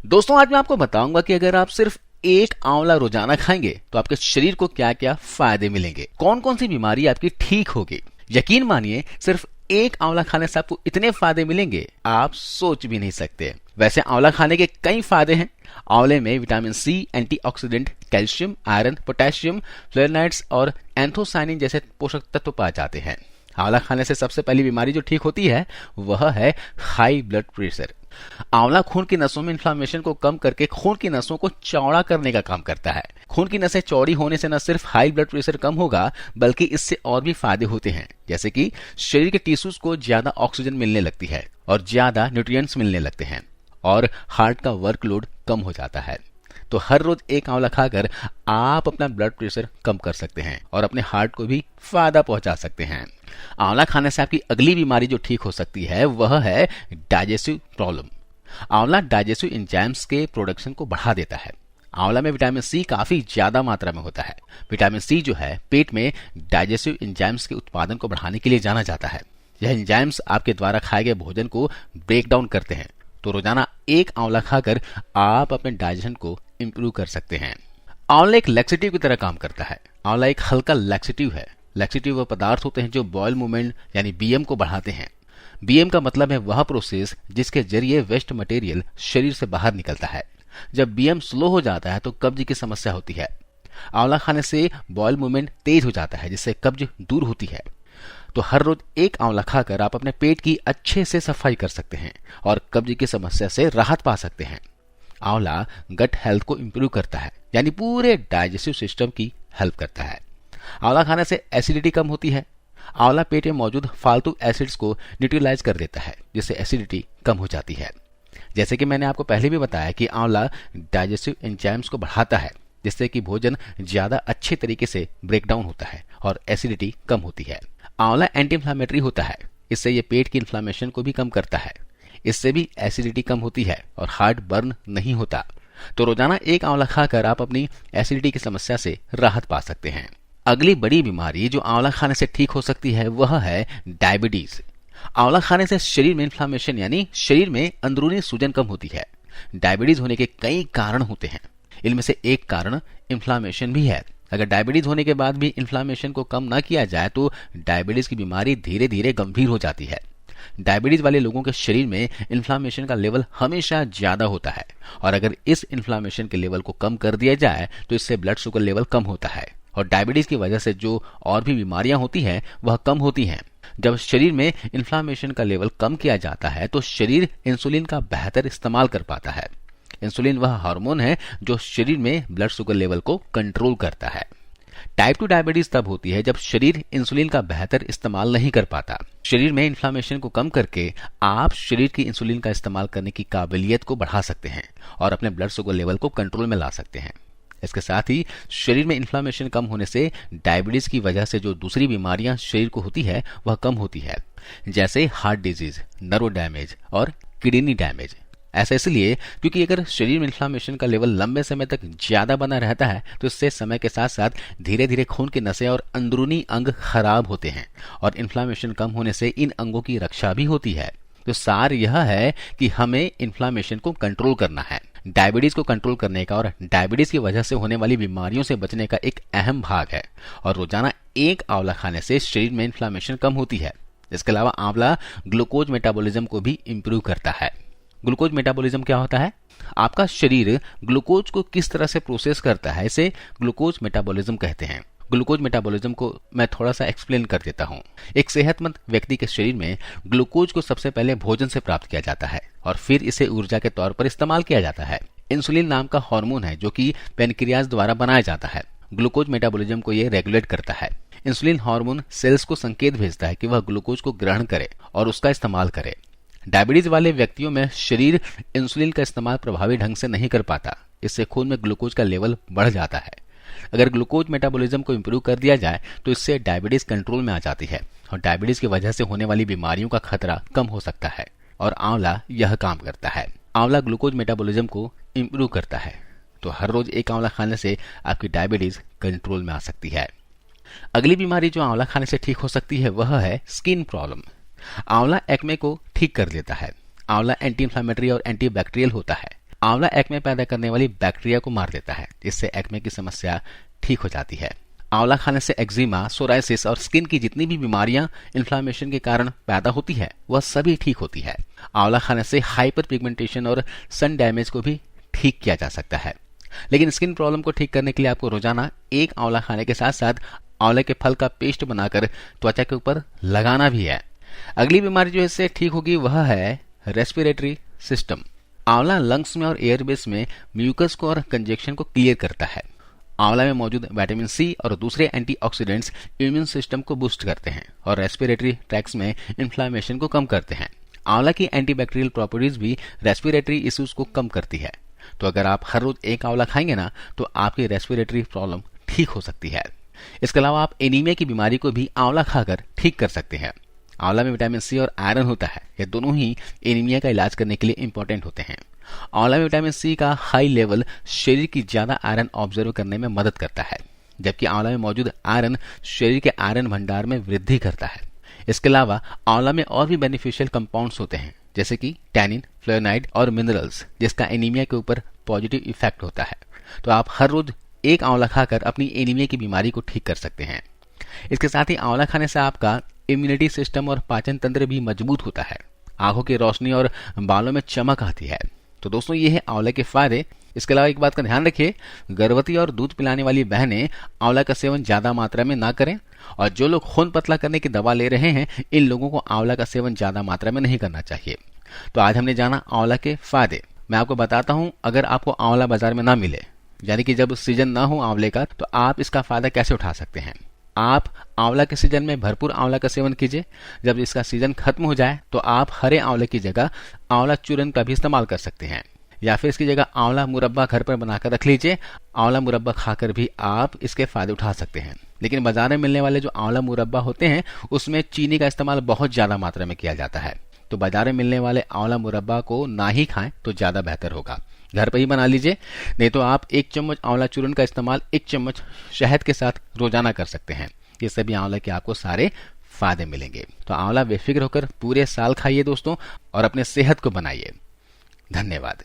दोस्तों आज मैं आपको बताऊंगा कि अगर आप सिर्फ एक आंवला रोजाना खाएंगे तो आपके शरीर को क्या क्या फायदे मिलेंगे, कौन कौन सी बीमारी आपकी ठीक होगी। यकीन मानिए सिर्फ एक आंवला खाने से आपको इतने फायदे मिलेंगे आप सोच भी नहीं सकते। वैसे आंवला खाने के कई फायदे हैं। आंवले में vitamin C, antioxidant, calcium, iron, potassium, flavonoids और एंथोसायनिन जैसे पोषक तत्व पाए जाते हैं। आंवला खाने से सबसे पहली बीमारी जो ठीक होती है वह है हाई ब्लड प्रेशर। आंवला खून की नसों में इन्फ्लामेशन को कम करके खून की नसों को चौड़ा करने का काम करता है। खून की नसें चौड़ी होने से न सिर्फ हाई ब्लड प्रेशर कम होगा बल्कि इससे और भी फायदे होते हैं, जैसे कि शरीर के टिश्यूज को ज्यादा ऑक्सीजन मिलने लगती है और ज्यादा न्यूट्रिएंट्स मिलने लगते हैं और हार्ट का वर्कलोड कम हो जाता है। तो हर रोज एक आंवला खाकर आप अपना ब्लड प्रेशर कम कर सकते हैं और अपने हार्ट को भी फायदा पहुंचा सकते हैं। आंवला खाने से आपकी अगली बीमारी जो ठीक हो सकती है वह है डाइजेस्टिव प्रॉब्लम। आंवला डाइजेस्टिव एंजाइम्स के प्रोडक्शन को बढ़ा देता है। आंवला में विटामिन सी काफी ज्यादा मात्रा में होता है। विटामिन सी जो है पेट में डाइजेस्टिव एंजाइम्स के उत्पादन को बढ़ाने के लिए जाना जाता है। यह एंजाइम्स आपके द्वारा खाए गए भोजन को ब्रेक डाउन करते हैं। तो रोजाना एक आंवला खाकर आप अपने डाइजेशन को इंप्रूव कर सकते हैं। आंवला एक लैक्सेटिव की तरह काम करता है। आंवला एक हल्का लैक्सेटिव है। लैक्सेटिव वह पदार्थ होते हैं जो बॉयल मूवमेंट यानी बीएम को बढ़ाते हैं। बीएम का मतलब है वह प्रोसेस जिसके जरिए वेस्ट मटेरियल शरीर से बाहर निकलता है। जब बीएम स्लो हो जाता है तो कब्ज की समस्या होती है। आंवला खाने से बॉयल मूवमेंट तेज हो जाता है जिससे कब्ज दूर होती है। तो हर रोज एक आंवला खाकर आप अपने पेट की अच्छे से सफाई कर सकते हैं और कब्ज की समस्या से राहत पा सकते हैं। आंवला गट हेल्थ को इंप्रूव करता है यानी पूरे डाइजेस्टिव सिस्टम की हेल्प करता है। आंवला खाने से एसिडिटी कम होती है। आंवला पेट में मौजूद फालतू एसिड्स को न्यूट्रलाइज कर देता है जिससे एसिडिटी कम हो जाती है। जैसे कि मैंने आपको पहले भी बताया कि आंवला डाइजेस्टिव एंजाइम्स को बढ़ाता है जिससे कि भोजन ज्यादा अच्छे तरीके से ब्रेक डाउन होता है और एसिडिटी कम होती है। आंवला एंटी इंफ्लेमेटरी होता है। इससे ये पेट की इन्फ्लामेशन को भी कम करता है। इससे भी एसिडिटी कम होती है और हार्ट बर्न नहीं होता। तो रोजाना एक आंवला खाकर आप अपनी एसिडिटी की समस्या से राहत पा सकते हैं। अगली बड़ी बीमारी जो आंवला खाने से ठीक हो सकती है वह है डायबिटीज। आंवला खाने से शरीर में इन्फ्लामेशन यानी शरीर में अंदरूनी सूजन कम होती है। डायबिटीज होने के कई कारण होते हैं। इनमें से एक कारण इन्फ्लामेशन भी है। अगर डायबिटीज होने के बाद भी इन्फ्लामेशन को कम न किया जाए तो डायबिटीज की बीमारी धीरे धीरे गंभीर हो जाती है। डायबिटीज वाले लोगों के शरीर में इन्फ्लामेशन का लेवल हमेशा ज्यादा होता है और अगर इस इन्फ्लामेशन के लेवल को कम कर दिया जाए तो इससे ब्लड शुगर लेवल कम होता है और डायबिटीज की वजह से जो और भी बीमारियां होती हैं वह कम होती हैं। जब शरीर में इन्फ्लामेशन का लेवल कम किया जाता है तो शरीर इंसुलिन का बेहतर इस्तेमाल कर पाता है। इंसुलिन वह हार्मोन है जो शरीर में ब्लड शुगर लेवल को कंट्रोल करता है। टाइप 2 डायबिटीज तब होती है जब शरीर इंसुलिन का बेहतर इस्तेमाल नहीं कर पाता। शरीर में इन्फ्लामेशन को कम करके आप शरीर की इंसुलिन का इस्तेमाल करने की काबिलियत को बढ़ा सकते हैं और अपने ब्लड शुगर लेवल को कंट्रोल में ला सकते हैं। इसके साथ ही शरीर में इन्फ्लामेशन कम होने से डायबिटीज की वजह से जो दूसरी बीमारियां शरीर को होती है वह कम होती है, जैसे हार्ट डिजीज, नर्व डैमेज और किडनी डैमेज। ऐसा इसलिए क्योंकि अगर शरीर में इन्फ्लामेशन का लेवल लंबे समय तक ज्यादा बना रहता है तो इससे समय के साथ साथ धीरे धीरे खून की नसें और अंदरूनी अंग खराब होते हैं और इन्फ्लामेशन कम होने से इन अंगों की रक्षा भी होती है। तो सार यह है कि हमें इन्फ्लामेशन को कंट्रोल करना है। डायबिटीज को कंट्रोल करने का और डायबिटीज की वजह से होने वाली बीमारियों से बचने का एक अहम भाग है और रोजाना एक आंवला खाने से शरीर में इन्फ्लामेशन कम होती है। इसके अलावा आंवला ग्लूकोज मेटाबॉलिज्म को भी इंप्रूव करता है। ग्लूकोज मेटाबॉलिज्म क्या होता है? आपका शरीर ग्लूकोज को किस तरह से प्रोसेस करता है इसे ग्लूकोज मेटाबॉलिज्म कहते हैं। ग्लूकोज मेटाबॉलिज्म को मैं थोड़ा सा एक्सप्लेन कर देता हूँ। एक सेहतमंद व्यक्ति के शरीर में ग्लूकोज को सबसे पहले भोजन से प्राप्त किया जाता है और फिर इसे ऊर्जा के तौर पर इस्तेमाल किया जाता है। इंसुलिन नाम का हार्मोन है जो कि पेनक्रियाज द्वारा बनाया जाता है। ग्लूकोज मेटाबॉलिज्म को ये रेगुलेट करता है। इंसुलिन हार्मोन सेल्स को संकेत भेजता है कि वह ग्लूकोज को ग्रहण करे और उसका इस्तेमाल करे। डायबिटीज वाले व्यक्तियों में शरीर इंसुलिन का इस्तेमाल प्रभावी ढंग से नहीं कर पाता। इससे खून में ग्लूकोज का लेवल बढ़ जाता है। अगर ग्लूकोज मेटाबॉलिज्म को इंप्रूव कर दिया जाए तो इससे डायबिटीज कंट्रोल में आ जाती है और डायबिटीज की वजह से होने वाली बीमारियों का खतरा कम हो सकता है और आंवला यह काम करता है। आंवला ग्लूकोज मेटाबॉलिज्म को इंप्रूव करता है। तो हर रोज एक आंवला खाने से आपकी डायबिटीज कंट्रोल में आ सकती है। अगली बीमारी जो आंवला खाने से ठीक हो सकती है वह है स्किन प्रॉब्लम। आंवला एक्ने को ठीक कर देता है। आंवला एंटी इंफ्लेमेटरी और एंटी बैक्टीरियल होता है। आंवला एक्ने पैदा करने वाली बैक्टीरिया को मार देता है, जिससे एक्ने की समस्या ठीक हो जाती है। आंवला खाने से एक्जिमा, सोराइसिस और स्किन की जितनी भी बीमारियां इन्फ्लामेशन के कारण पैदा होती है वह सभी ठीक होती है। आंवला खाने से हाइपर पिगमेंटेशन और सन डैमेज को भी ठीक किया जा सकता है। लेकिन स्किन प्रॉब्लम को ठीक करने के लिए आपको रोजाना एक आंवला खाने के साथ साथ आंवले के फल का पेस्ट बनाकर त्वचा के ऊपर लगाना भी है। अगली बीमारी जो इससे ठीक होगी वह है रेस्पिरेटरी सिस्टम। आंवला लंग्स में और एयरबेस में म्यूकस को और कंजेक्शन को क्लियर करता है। आंवला में मौजूद विटामिन सी और दूसरे एंटीऑक्सीडेंट्स इम्यून सिस्टम को बूस्ट करते हैं और रेस्पिरेटरी ट्रैक्ट्स में इन्फ्लामेशन को कम करते हैं। आंवला की एंटीबैक्टीरियल प्रॉपर्टीज भी रेस्पिरेटरी इश्यूज को कम करती है। तो अगर आप हर रोज एक आंवला खाएंगे ना तो आपकी रेस्पिरेटरी प्रॉब्लम ठीक हो सकती है। इसके अलावा आप एनीमिया की बीमारी को भी आंवला खाकर ठीक कर सकते हैं। आंवला में विटामिन सी और आयरन होता है, ये दोनों ही एनीमिया का इलाज करने के लिए इंपॉर्टेंट होते हैं। आंवला में विटामिन सी का हाई लेवल शरीर की ज्यादा आयरन ऑब्जर्व करने में मदद करता है, जबकि आंवला में मौजूद आयरन शरीर के आयरन भंडार में वृद्धि करता है। इसके अलावा आंवला में और भी बेनिफिशियल कंपाउंड्स होते हैं, जैसे कि टैनिन, फ्लोराइड और मिनरल्स, जिसका एनीमिया के ऊपर पॉजिटिव इफेक्ट होता है। तो आप हर रोज एक आंवला खाकर अपनी एनीमिया की बीमारी को ठीक कर सकते हैं। इसके साथ ही आंवला खाने से आपका इम्यूनिटी सिस्टम और पाचन तंत्र भी मजबूत होता है। आंखों की रोशनी और बालों में चमक आती है। तो दोस्तों ये है आंवले के फायदे। इसके अलावा एक बात का ध्यान रखिए, गर्भवती और दूध पिलाने वाली बहनें आंवला का सेवन ज्यादा मात्रा में ना करें, और जो लोग खून पतला करने की दवा ले रहे हैं इन लोगों को आंवला का सेवन ज्यादा मात्रा में नहीं करना चाहिए। तो आज हमने जाना आंवला के फायदे। मैं आपको बताता हूं, अगर आपको आंवला बाजार में ना मिले, यानी कि जब सीजन ना हो आंवले का, तो आप इसका फायदा कैसे उठा सकते हैं। आप आंवला के सीजन में भरपूर आंवला का सेवन कीजिए। जब इसका सीजन खत्म हो जाए तो आप हरे आंवले की जगह आंवला चूर्ण का भी इस्तेमाल कर सकते हैं, या फिर इसकी जगह आंवला मुरब्बा घर पर बनाकर रख लीजिए। आंवला मुरब्बा खाकर भी आप इसके फायदे उठा सकते हैं। लेकिन बाजार में मिलने वाले जो आंवला मुरब्बा होते हैं उसमें चीनी का इस्तेमाल बहुत ज्यादा मात्रा में किया जाता है, तो बाजार में मिलने वाले आंवला मुरब्बा को ना ही खाएं तो ज्यादा बेहतर होगा। घर पर ही बना लीजिए, नहीं तो आप 1 चम्मच आंवला चूर्ण का इस्तेमाल 1 चम्मच शहद के साथ रोजाना कर सकते हैं। इससे भी आंवला के आपको सारे फायदे मिलेंगे। तो आंवला बेफिक्र होकर पूरे साल खाइए दोस्तों, और अपने सेहत को बनाइए। धन्यवाद।